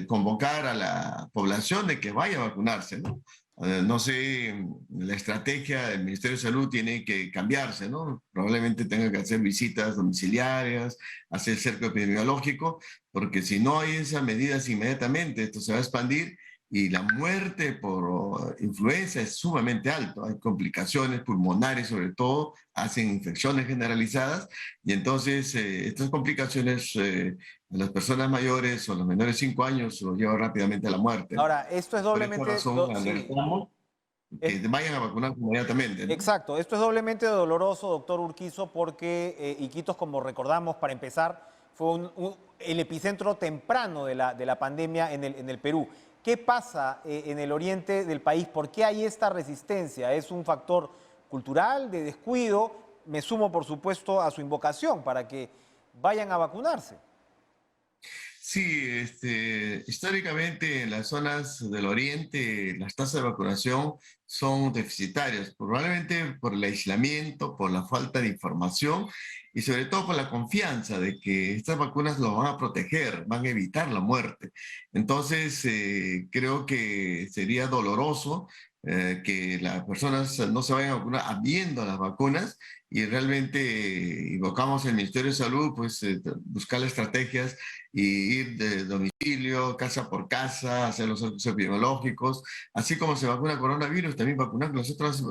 convocar a la población de que vaya a vacunarse, ¿no? No sé, la estrategia del Ministerio de Salud tiene que cambiarse, ¿no? Probablemente tenga que hacer visitas domiciliarias, hacer cerco epidemiológico, porque si no hay esas medidas inmediatamente, esto se va a expandir y la muerte por influenza es sumamente alto. Hay complicaciones pulmonares, sobre todo, hacen infecciones generalizadas, y entonces estas complicaciones a las personas mayores o los menores de 5 años los llevan rápidamente a la muerte. Ahora, esto es doblemente... Por esta razón, alertamos que vayan a vacunar inmediatamente, ¿no? Exacto, esto es doblemente doloroso, doctor Urquizo, porque Iquitos, como recordamos, para empezar, fue el epicentro temprano de la pandemia en el Perú. ¿Qué pasa en el oriente del país? ¿Por qué hay esta resistencia? ¿Es un factor cultural, de descuido? Me sumo, por supuesto, a su invocación para que vayan a vacunarse. Sí, históricamente en las zonas del oriente las tasas de vacunación son deficitarias, probablemente por el aislamiento, por la falta de información y sobre todo por la confianza de que estas vacunas lo van a proteger, van a evitar la muerte. Entonces, creo que sería doloroso que las personas no se vayan a vacunar habiendo las vacunas y realmente invocamos al Ministerio de Salud, pues buscar estrategias y ir de domicilio, casa por casa, hacer los actos epidemiológicos, así como se vacuna coronavirus, también vacunar con las otras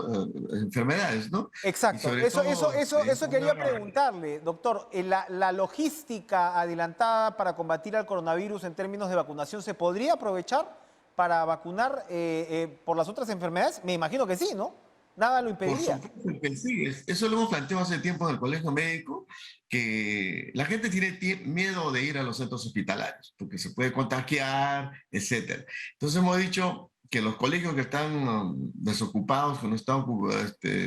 enfermedades, ¿no? Y Exacto, sobre todo, eso quería preguntarle, doctor. La logística adelantada para combatir al coronavirus en términos de vacunación, ¿se podría aprovechar para vacunar por las otras enfermedades? Me imagino que sí, ¿no? Nada lo por impediría. supuesto que sí, eso lo hemos planteado hace tiempo en el Colegio Médico, que la gente tiene miedo de ir a los centros hospitalarios, porque se puede contagiar, etcétera. Entonces hemos dicho que los colegios que están desocupados, que no están,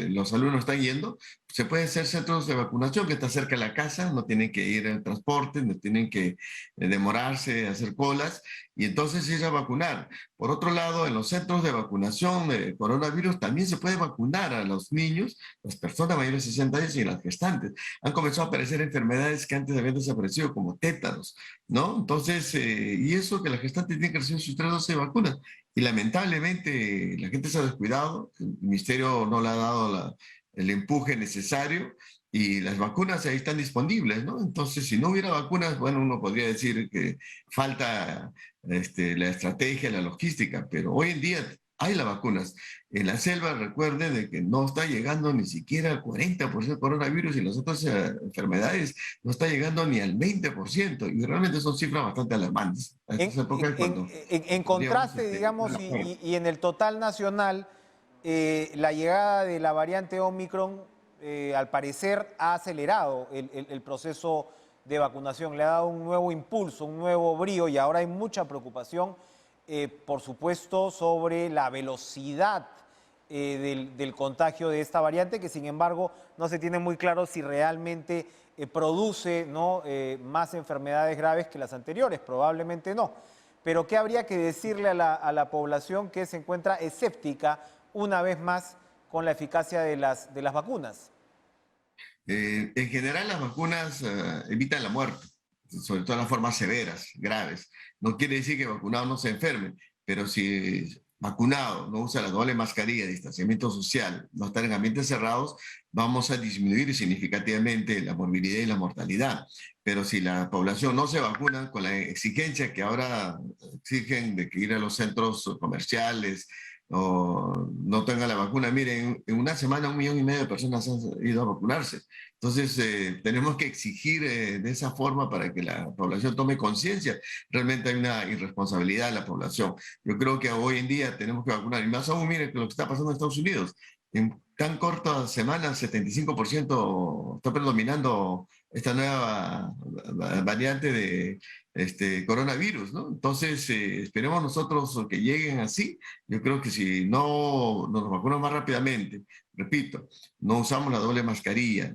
los alumnos están yendo, se pueden hacer centros de vacunación que está cerca de la casa, no tienen que ir en transporte, no tienen que demorarse, hacer colas, y entonces ir a vacunar. Por otro lado, en los centros de vacunación de coronavirus también se puede vacunar a los niños, las personas mayores de 60 años y las gestantes. Han comenzado a aparecer enfermedades que antes habían desaparecido, como tétanos, ¿no? Entonces, y eso que la gestante tiene que recibir sus 3 dosis de vacunas. Y lamentablemente la gente se ha descuidado, el ministerio no le ha dado el empuje necesario y las vacunas ahí están disponibles, ¿no? Entonces, si no hubiera vacunas, bueno, uno podría decir que falta la estrategia, la logística, pero hoy en día hay las vacunas. En la selva, recuerden de que no está llegando ni siquiera al 40% de coronavirus y las otras enfermedades no está llegando ni al 20%, y realmente son cifras bastante alarmantes. A En, estas épocas cuando en contraste, digamos, y en el total nacional, la llegada de la variante Omicron, al parecer, ha acelerado el proceso de vacunación, le ha dado un nuevo impulso, un nuevo brío, y ahora hay mucha preocupación, por supuesto, sobre la velocidad del contagio de esta variante, que sin embargo no se tiene muy claro si realmente produce, ¿no?, más enfermedades graves que las anteriores, probablemente no. Pero ¿qué habría que decirle a la población que se encuentra escéptica una vez más con la eficacia de las vacunas? En general, las vacunas evitan la muerte, sobre todo en las formas severas, graves. No quiere decir que vacunado no se enferme, pero si vacunado no usa la doble mascarilla, distanciamiento social, no estar en ambientes cerrados, vamos a disminuir significativamente la morbilidad y la mortalidad. Pero si la población no se vacuna, con la exigencia que ahora exigen de que ir a los centros comerciales, o no tenga la vacuna. Miren, en una semana 1,5 millones de personas han ido a vacunarse. Entonces, tenemos que exigir de esa forma para que la población tome conciencia. Realmente hay una irresponsabilidad de la población. Yo creo que hoy en día tenemos que vacunar. Y más aún, miren lo que está pasando en Estados Unidos. En tan cortas semanas, 75% está predominando esta nueva variante de coronavirus, ¿no? Entonces, esperemos nosotros que lleguen así. Yo creo que si no nos vacunamos más rápidamente, repito, no usamos la doble mascarilla,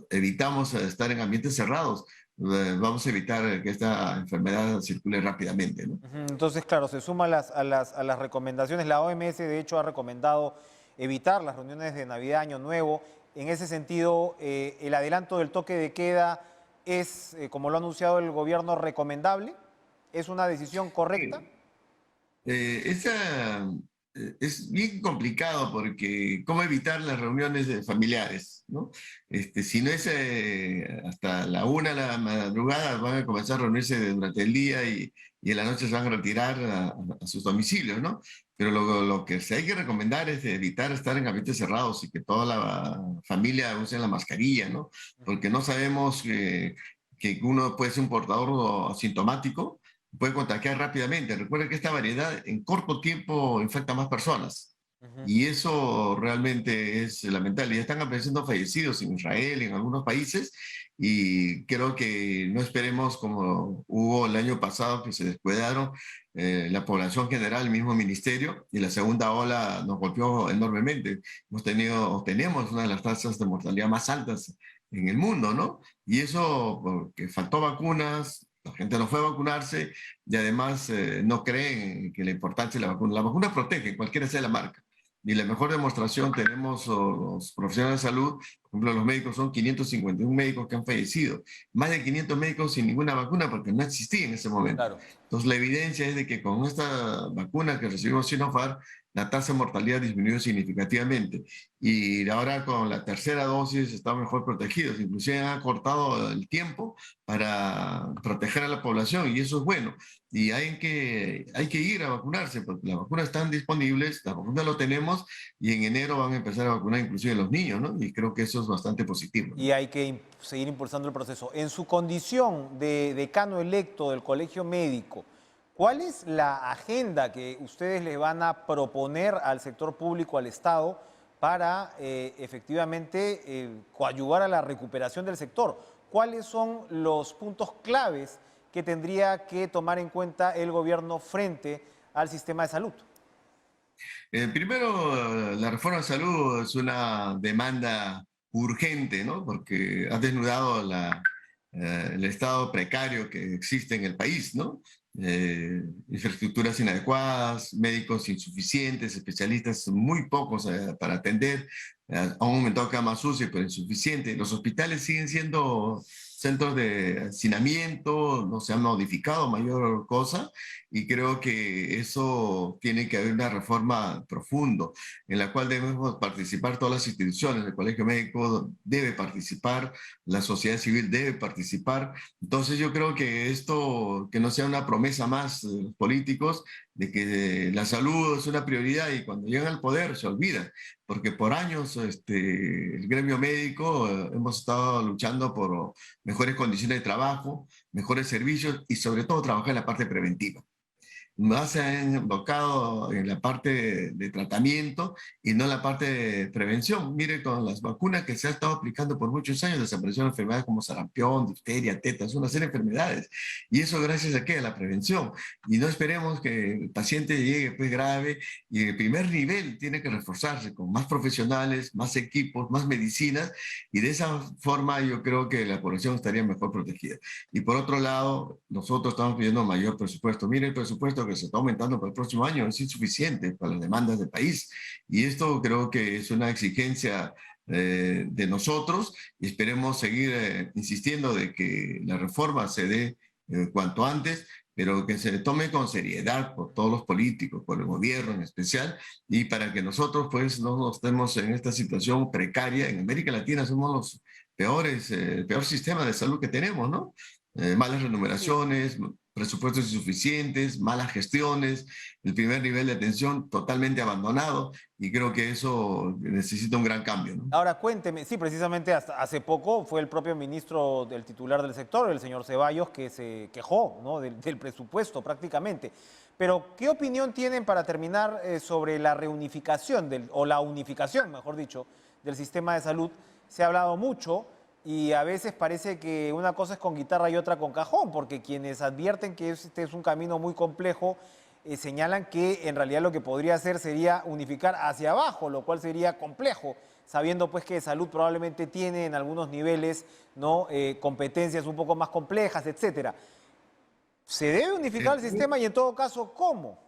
evitamos estar en ambientes cerrados, vamos a evitar que esta enfermedad circule rápidamente, ¿no? Entonces, claro, se suma a las recomendaciones. La OMS, de hecho, ha recomendado evitar las reuniones de Navidad, Año Nuevo. En ese sentido, el adelanto del toque de queda es, como lo ha anunciado el gobierno, recomendable. ¿Es una decisión correcta? Es bien complicado porque cómo evitar las reuniones familiares, ¿no? Si no es hasta la 1 de la madrugada, van a comenzar a reunirse durante el día y en la noche se van a retirar a sus domicilios, ¿no? Pero lo que sí hay que recomendar es evitar estar en ambientes cerrados y que toda la familia use la mascarilla, ¿no? Porque no sabemos que uno puede ser un portador asintomático, puede contagiar rápidamente. Recuerden que esta variedad en corto tiempo infecta a más personas. Y eso realmente es lamentable. Ya están apareciendo fallecidos en Israel, en algunos países, y creo que no esperemos como hubo el año pasado, que se descuidaron la población general, el mismo ministerio, y la segunda ola nos golpeó enormemente. Tenemos una de las tasas de mortalidad más altas en el mundo, ¿no? Y eso porque faltó vacunas, La gente no fue a vacunarse y además no creen que la importancia de la vacuna. La vacuna protege, cualquiera sea la marca. Y la mejor demostración tenemos los profesionales de salud, por ejemplo, los médicos, son 551 médicos que han fallecido. Más de 500 médicos sin ninguna vacuna porque no existía en ese momento. Claro. Entonces, la evidencia es de que con esta vacuna que recibimos Sinopharm, la tasa de mortalidad disminuyó significativamente. Y ahora con la tercera dosis están mejor protegidos. Inclusive han acortado el tiempo para proteger a la población y eso es bueno. Y hay que ir a vacunarse porque las vacunas están disponibles, la vacuna lo tenemos y en enero van a empezar a vacunar inclusive a los niños, ¿no? Y creo que eso es bastante positivo, ¿no? Y hay que seguir impulsando el proceso. En su condición de decano electo del Colegio Médico, ¿cuál es la agenda que ustedes le van a proponer al sector público, al Estado, para efectivamente coadyuvar a la recuperación del sector? ¿Cuáles son los puntos claves que tendría que tomar en cuenta el gobierno frente al sistema de salud? Primero, la reforma de salud es una demanda urgente, ¿no? Porque ha desnudado el estado precario que existe en el país, ¿no? Infraestructuras inadecuadas, médicos insuficientes, especialistas muy pocos para atender, han aumentado camas UCI, pero insuficiente. Los hospitales siguen siendo centros de hacinamiento, no se han modificado mayor cosa, y creo que eso tiene que haber una reforma profunda en la cual debemos participar todas las instituciones. El Colegio Médico debe participar, la sociedad civil debe participar. Entonces yo creo que esto, que no sea una promesa más de los políticos de que la salud es una prioridad y cuando llegan al poder se olvida, porque por años el gremio médico hemos estado luchando por mejores condiciones de trabajo, mejores servicios y sobre todo trabajar en la parte preventiva. Más se han enfocado en la parte de tratamiento y no en la parte de prevención. Mire, con las vacunas que se ha estado aplicando por muchos años, desaparecieron enfermedades como sarampión, difteria, tetas, una serie de enfermedades. Y eso gracias a ¿qué? A la prevención. Y no esperemos que el paciente llegue pues grave y el primer nivel tiene que reforzarse con más profesionales, más equipos, más medicinas y de esa forma yo creo que la población estaría mejor protegida. Y por otro lado, nosotros estamos pidiendo mayor presupuesto. Mire, el presupuesto que se está aumentando para el próximo año es insuficiente para las demandas del país. Y esto creo que es una exigencia de nosotros y esperemos seguir insistiendo de que la reforma se dé cuanto antes, pero que se tome con seriedad por todos los políticos, por el gobierno en especial, y para que nosotros pues no nos estemos en esta situación precaria. En América Latina somos los peores, el peor sistema de salud que tenemos, ¿no? Malas remuneraciones, presupuestos insuficientes, malas gestiones, el primer nivel de atención totalmente abandonado y creo que eso necesita un gran cambio, ¿no? Ahora cuénteme, sí, precisamente hasta hace poco fue el propio ministro del titular del sector, el señor Ceballos, que se quejó, ¿no? del presupuesto prácticamente. Pero, ¿qué opinión tienen para terminar sobre la reunificación, o la unificación, mejor dicho, del sistema de salud? Se ha hablado mucho y a veces parece que una cosa es con guitarra y otra con cajón, porque quienes advierten que este es un camino muy complejo señalan que en realidad lo que podría hacer sería unificar hacia abajo, lo cual sería complejo, sabiendo pues que salud probablemente tiene en algunos niveles, ¿no? Competencias un poco más complejas, etcétera. ¿Se debe unificar el sistema y en todo caso cómo?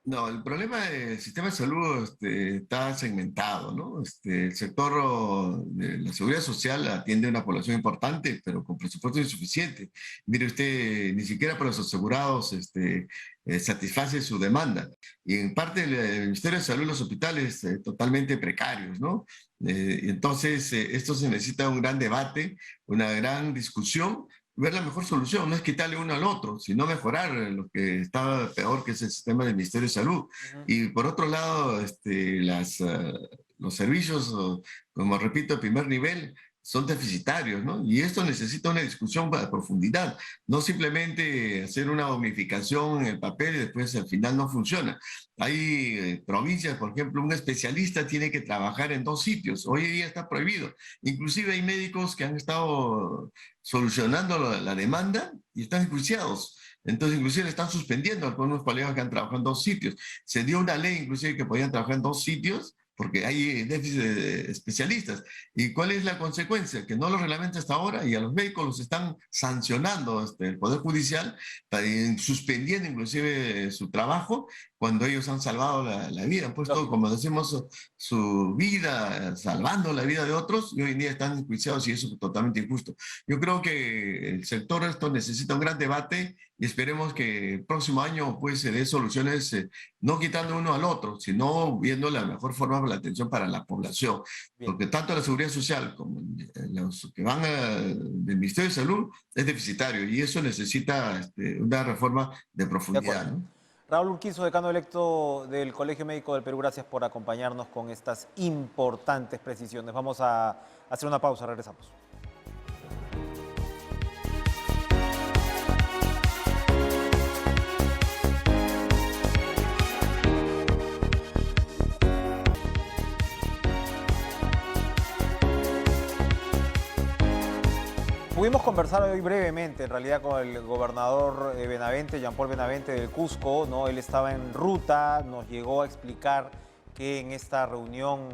No, el problema del sistema de salud está segmentado, ¿no? El sector de la seguridad social atiende a una población importante, pero con presupuesto insuficiente. Mire usted, ni siquiera para los asegurados satisface su demanda. Y en parte el Ministerio de Salud, los hospitales totalmente precarios, ¿no? Entonces, esto se necesita un gran debate, una gran discusión, ver la mejor solución, no es quitarle uno al otro, sino mejorar lo que está peor, que es el sistema del Ministerio de Salud. Y por otro lado, los servicios, como repito, de primer nivel, son deficitarios, ¿no? Y esto necesita una discusión a profundidad, no simplemente hacer una unificación en el papel y después al final no funciona. Hay provincias, por ejemplo, un especialista tiene que trabajar en 2 sitios, hoy en día está prohibido. Inclusive hay médicos que han estado solucionando la demanda y están enjuiciados. Entonces, inclusive le están suspendiendo a algunos colegas que han trabajado en 2 sitios. Se dio una ley, inclusive, que podían trabajar en 2 sitios, porque hay déficit de especialistas. ¿Y cuál es la consecuencia? Que no los reglamentan hasta ahora y a los médicos los están sancionando el Poder Judicial, suspendiendo inclusive su trabajo cuando ellos han salvado la vida, han puesto, como decimos, su vida, salvando la vida de otros, y hoy en día están enjuiciados y eso es totalmente injusto. Yo creo que el sector esto necesita un gran debate y esperemos que el próximo año pues se dé soluciones, no quitando uno al otro, sino viendo la mejor forma de la atención para la población. Bien. Porque tanto la seguridad social como los que van del Ministerio de Salud es deficitario y eso necesita una reforma de profundidad, ¿no? Raúl Urquizo, decano electo del Colegio Médico del Perú, gracias por acompañarnos con estas importantes precisiones. Vamos a hacer una pausa, regresamos. Pudimos conversar hoy brevemente, en realidad, con el gobernador Benavente, Jean Paul Benavente del Cusco, ¿no? Él estaba en ruta, nos llegó a explicar que en esta reunión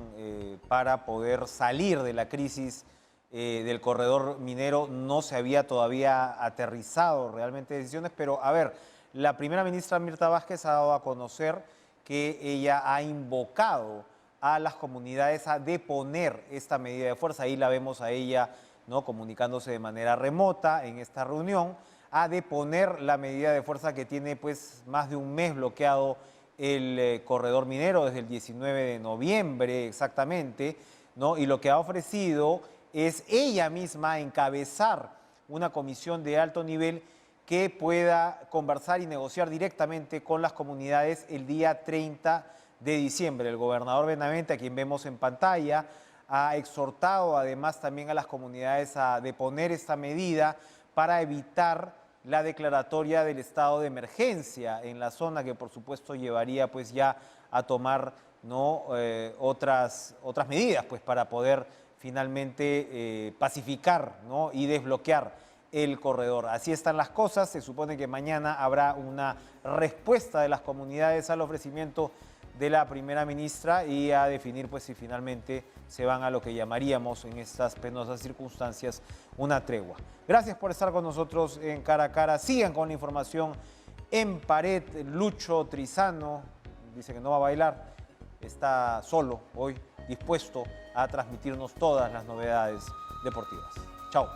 para poder salir de la crisis del corredor minero no se había todavía aterrizado realmente decisiones, pero a ver, la primera ministra Mirta Vázquez ha dado a conocer que ella ha invocado a las comunidades a deponer esta medida de fuerza. Ahí la vemos a ella, ¿no?, comunicándose de manera remota en esta reunión, a deponer la medida de fuerza que tiene pues más de un mes bloqueado el corredor minero desde el 19 de noviembre exactamente, ¿no? Y lo que ha ofrecido es ella misma encabezar una comisión de alto nivel que pueda conversar y negociar directamente con las comunidades el día 30 de diciembre. El gobernador Benavente, a quien vemos en pantalla, ha exhortado además también a las comunidades a deponer esta medida para evitar la declaratoria del estado de emergencia en la zona, que por supuesto llevaría pues ya a tomar, ¿no?, otras medidas pues para poder finalmente pacificar, ¿no?, y desbloquear el corredor. Así están las cosas. Se supone que mañana habrá una respuesta de las comunidades al ofrecimiento de la primera ministra y a definir pues si finalmente se van a lo que llamaríamos en estas penosas circunstancias una tregua. Gracias por estar con nosotros en Cara a Cara. Sigan con la información en pared. Lucho Trizano dice que no va a bailar, está solo hoy, dispuesto a transmitirnos todas las novedades deportivas. Chao.